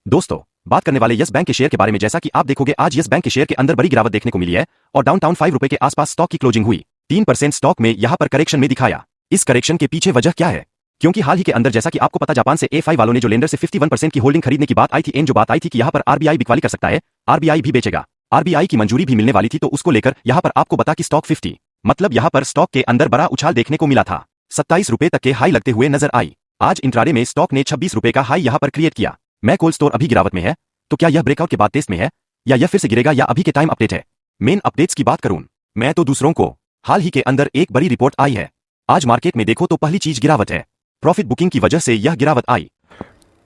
दोस्तों, बात करने वाले यस बैंक के शेयर के बारे में। जैसा कि आप देखोगे, आज यस बैंक के शेयर के अंदर बड़ी गिरावट देखने को मिली है और डाउनटाउन 5 रुपए के आसपास स्टॉक की क्लोजिंग हुई। 3% स्टॉक में यहां पर करेक्शन में दिखाया। इस करेक्शन के पीछे वजह क्या है? क्योंकि हाल ही के अंदर जैसा कि आपको पता, जापान से A5 वालों ने जो लेंडर से 51% की होल्डिंग खरीदने की बात आई थी, एंड जो बात आई थी कि यहां पर आरबीआई बिकवाली कर सकता है, आरबीआई भी बेचेगा, आरबीआई की मंजूरी भी मिलने वाली थी, तो उसको लेकर यहां पर आपको बता कि स्टॉक 50 मतलब यहां पर स्टॉक के अंदर बड़ा उछाल देखने को मिला था। 27 रुपए तक के हाई लगते हुए नजर आई। आज इंट्राडे में स्टॉक ने 26 रुपए का हाई यहां पर क्रिएट किया। मैं कोल्ड स्टोर अभी गिरावट में है, तो क्या यह ब्रेकआउट के बाद टेस्ट में है या यह फिर से गिरेगा, या अभी के टाइम अपडेट है? मेन अपडेट्स की बात करूं मैं तो दूसरों को, हाल ही के अंदर एक बड़ी रिपोर्ट आई है। आज मार्केट में देखो तो पहली चीज गिरावट है, प्रॉफिट बुकिंग की वजह से यह गिरावट आई।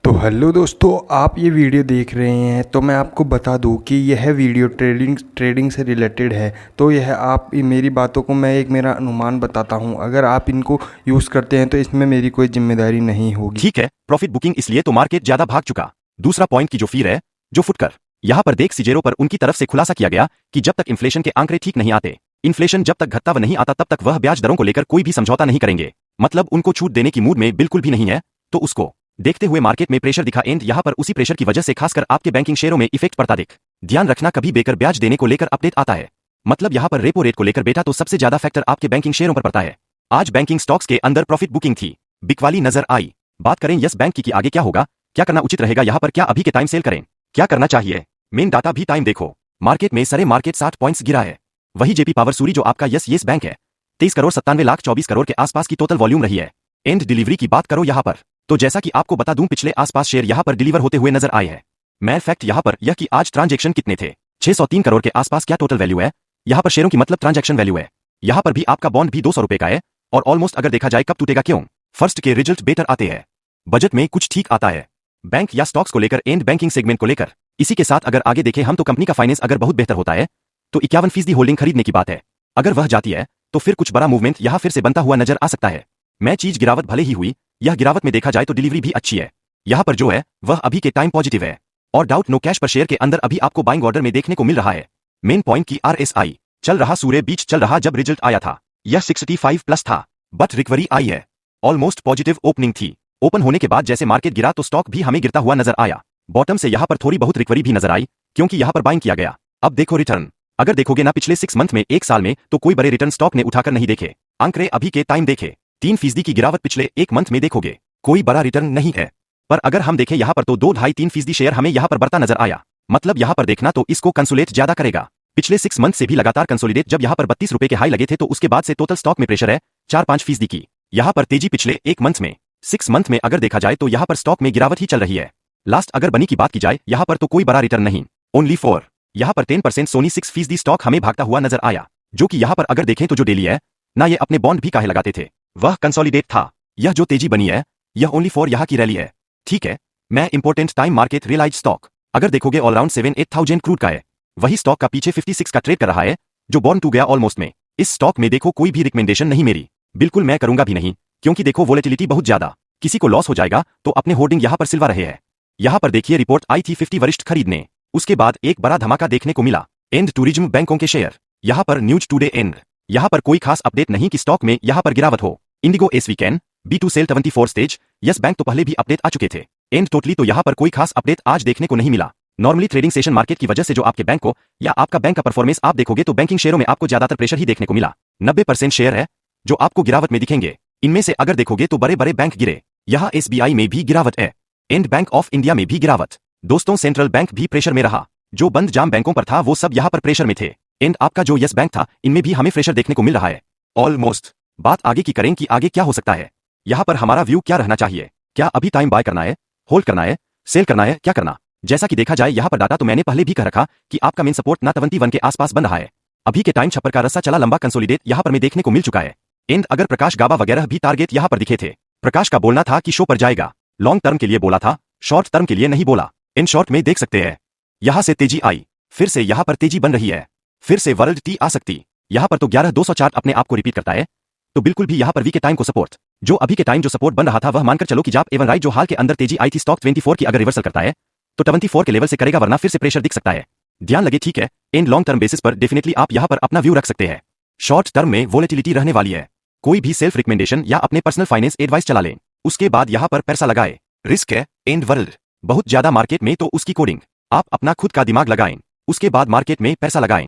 तो हेलो दोस्तों, आप ये वीडियो देख रहे हैं तो मैं आपको बता दूं कि यह वीडियो ट्रेडिंग से रिलेटेड है। तो यह आप मेरी बातों को मैं मेरा अनुमान बताता हूं, अगर आप इनको यूज़ करते हैं तो इसमें मेरी कोई जिम्मेदारी नहीं होगी। ठीक है, प्रॉफिट बुकिंग इसलिए तो मार्केट ज्यादा भाग चुका। दूसरा पॉइंट की जो फीर है, जो फुटकर यहां पर देख सिजेरो पर उनकी तरफ से खुलासा किया गया कि जब तक इन्फ्लेशन के आंकड़े ठीक नहीं आते, इन्फ्लेशन जब तक घटता व नहीं आता, तब तक वह ब्याज दरों को लेकर कोई भी समझौता नहीं करेंगे। मतलब उनको छूट देने की मूड में बिल्कुल भी नहीं है। तो उसको देखते हुए मार्केट में प्रेशर दिखा, एंड यहां पर उसी प्रेशर की वजह से खासकर आपके बैंकिंग शेयरों में इफेक्ट पड़ता दिख। ध्यान रखना, कभी बेकर ब्याज देने को लेकर अपडेट आता है, मतलब यहां पर रेपो रेट को लेकर बेटा, तो सबसे ज्यादा फैक्टर आपके बैंकिंग शेयरों पर पड़ता है। आज बैंकिंग स्टॉक्स के अंदर प्रॉफिट बुकिंग थी, बिकवाली नजर आई। बात करें यस बैंक की आगे क्या होगा, क्या करना उचित रहेगा यहां पर, क्या अभी के टाइम सेल करें, क्या करना चाहिए? मेन डाटा भी टाइम देखो, मार्केट में सरे मार्केट 60 पॉइंट्स गिरा है। वही जेपी पावर सूरी जो आपका यस बैंक है, 23 करोड़ 97 लाख 24 करोड़ के आसपास की टोटल वॉल्यूम रही है। एंड डिलीवरी की बात करो यहां पर, तो जैसा कि आपको बता दूं, पिछले आसपास शेयर यहां पर डिलीवर होते हुए नजर आए हैं। मैन फैक्ट यहां पर यह कि आज ट्रांजैक्शन कितने थे, 603 करोड़ के आसपास क्या टोटल वैल्यू है यहां पर शेयरों की, मतलब ट्रांजैक्शन वैल्यू है। यहां पर भी आपका बॉन्ड भी 200 रुपए का है, और ऑलमोस्ट अगर देखा जाए कब टूटेगा, क्यों? फर्स्ट के रिजल्ट बेटर आते हैं, बजट में कुछ ठीक आता है, बैंक या स्टॉक्स को लेकर एंड बैंकिंग सेगमेंट को लेकर। इसी के साथ अगर आगे देखें हम, तो कंपनी का फाइनेंस अगर बहुत बेहतर होता है तो 51% होल्डिंग खरीदने की बात है। अगर वह जाती है तो फिर कुछ बड़ा मूवमेंट यहां फिर से बनता हुआ नजर आ सकता है। मैं चीज गिरावट भले ही हुई, यह गिरावट में देखा जाए तो डिलीवरी भी अच्छी है। यहां पर जो है वह अभी के टाइम पॉजिटिव है, और डाउट नो कैश पर शेयर के अंदर अभी आपको बाइंग ऑर्डर में देखने को मिल रहा है। मेन पॉइंट की RSI चल रहा सूर्य बीच चल रहा, जब रिजल्ट आया था यह 65 प्लस था, बट रिकवरी आई है, ऑलमोस्ट पॉजिटिव ओपनिंग थी। ओपन होने के बाद जैसे मार्केट गिरा तो स्टॉक भी हमें गिरता हुआ नजर आया। बॉटम से यहां पर थोड़ी बहुत रिकवरी भी नजर आई, क्योंकि यहां पर बाइंग किया गया। अब देखो रिटर्न, अगर देखोगे ना पिछले 6 मंथ में, 1 साल में, तो कोई बड़े रिटर्न स्टॉक ने उठाकर नहीं देखे। आंकड़े अभी के टाइम देखे, 3% की गिरावट पिछले 1 मंथ में देखोगे, कोई बड़ा रिटर्न नहीं है। पर अगर हम देखें यहां पर, तो 2-2.5-3% शेयर हमें यहां पर बढ़ता नजर आया। मतलब यहां पर देखना तो इसको कंसोलिडेट ज्यादा करेगा। पिछले 6 मंथ से भी लगातार कंसोलिडेट, जब यहां पर 32 रुपए के हाई लगे थे, तो उसके बाद से टोटल स्टॉक में प्रेशर है 4-5% की। यहां पर तेजी पिछले 1 मंथ में, 6 मंथ में अगर देखा जाए तो यहां पर स्टॉक में गिरावट ही चल रही है। लास्ट अगर बनी की बात की जाए यहां पर, तो कोई बड़ा रिटर्न नहीं, ओनली 4। यहां पर 10% सोनी 6% स्टॉक हमें भागता हुआ नजर आया, जो कि यहां पर अगर देखें तो जो डेली है ना, ये अपने बॉन्ड भी काहे लगाते थे, वह कंसोलिडेट था। यह जो तेजी बनी है यह ओनली 4 यहां की रैली है। ठीक है, मैं important time market realise stock अगर देखोगे ऑल अराउंड 7-8 क्रूड का है, वही स्टॉक का पीछे 56 का ट्रेड कर रहा है, जो बॉन्ड टू गया ऑलमोस्ट में। इस स्टॉक में देखो कोई भी रिकमेंडेशन नहीं मेरी, बिल्कुल मैं करूंगा भी नहीं, क्योंकि देखो वोलेटिलिटी बहुत ज्यादा, किसी को लॉस हो जाएगा तो अपने होर्डिंग यहां पर सिलवा रहे हैं। यहां पर देखिए रिपोर्ट आई थी 50 वरिष्ठ खरीदने, उसके बाद एक बड़ा धमाका देखने को मिला। एंड टूरिज्म बैंकों के शेयर यहां पर न्यूज टुडे एंड, यहां पर कोई खास अपडेट नहीं कि स्टॉक में यहां पर गिरावट हो। इंडिगो एस weekend B2 sale 24 stage, Yes Bank तो पहले भी अपडेट आ चुके थे। एंड टोटली तो यहां पर कोई खास अपडेट आज देखने को नहीं मिला। नॉर्मली ट्रेडिंग सेशन मार्केट की वजह से जो आपके बैंक को या आपका बैंक का परफॉर्मेंस आप देखोगे, तो बैंकिंग शेयरों में आपको ज्यादातर प्रेशर ही देखने को मिला। 90% शेयर है जो आपको गिरावट में दिखेंगे। इनमें से अगर देखोगे तो बड़े बड़े बैंक गिरे, यहां SBI में भी गिरावट है, एंड बैंक ऑफ इंडिया में भी गिरावट। दोस्तों, सेंट्रल बैंक भी प्रेशर में रहा, जो बंद जाम बैंकों पर था वो सब यहां पर प्रेशर में थे। एंड आपका जो यस बैंक था, इनमें भी हमें प्रेशर देखने को मिल रहा है ऑलमोस्ट। बात आगे की करें कि आगे क्या हो सकता है, यहां पर हमारा व्यू क्या रहना चाहिए, क्या अभी टाइम बाय करना है, होल्ड करना है, सेल करना है, क्या करना? जैसा कि देखा जाए यहां पर डाटा तो मैंने पहले भी कह रखा कि आपका मेन सपोर्ट ना 71 के आसपास बन रहा है। अभी के टाइम छप्पर का रस्सा चला लंबा कंसोलिडेट यहां पर में देखने को मिल चुका है। एंड अगर प्रकाश गाबा वगैरह भी टारगेट यहां पर दिखे थे, प्रकाश का बोलना था कि शो पर जाएगा, लॉन्ग टर्म के लिए बोला था, शॉर्ट टर्म के लिए नहीं बोला। इन शॉर्ट में देख सकते हैं यहां से तेजी आई, फिर से यहां पर तेजी बन रही है, फिर से वर्ल्ड टी आ सकती। यहां पर तो 11200 चार्ट अपने आप को रिपीट करता है, तो बिल्कुल भी यहां पर वी के टाइम को सपोर्ट, जो अभी के टाइम जो सपोर्ट बन रहा था, वह मानकर चलो कि जाप एवन राइट जो हाल के अंदर तेजी आई थी स्टॉक 24 की, अगर रिवर्सल करता है तो 74 के लेवल से करेगा, वरना फिर से प्रेशर दिख सकता है। ध्यान लगे, ठीक है। एंड लॉन्ग टर्म बेसिस पर डेफिनेटली आप यहां पर अपना व्यू रख सकते हैं। शॉर्ट टर्म में वोलेटिलिटी रहने वाली है, कोई भी सेल्फ रिकमेंडेशन या अपने पर्सनल फाइनेंस एडवाइस चला लें, उसके बाद यहां पर पैसा लगाए, रिस्क है। एंड वर्ल्ड बहुत ज्यादा मार्केट में तो उसकी कोडिंग। आप अपना खुद का दिमाग लगाएं, उसके बाद मार्केट में पैसा लगाएं।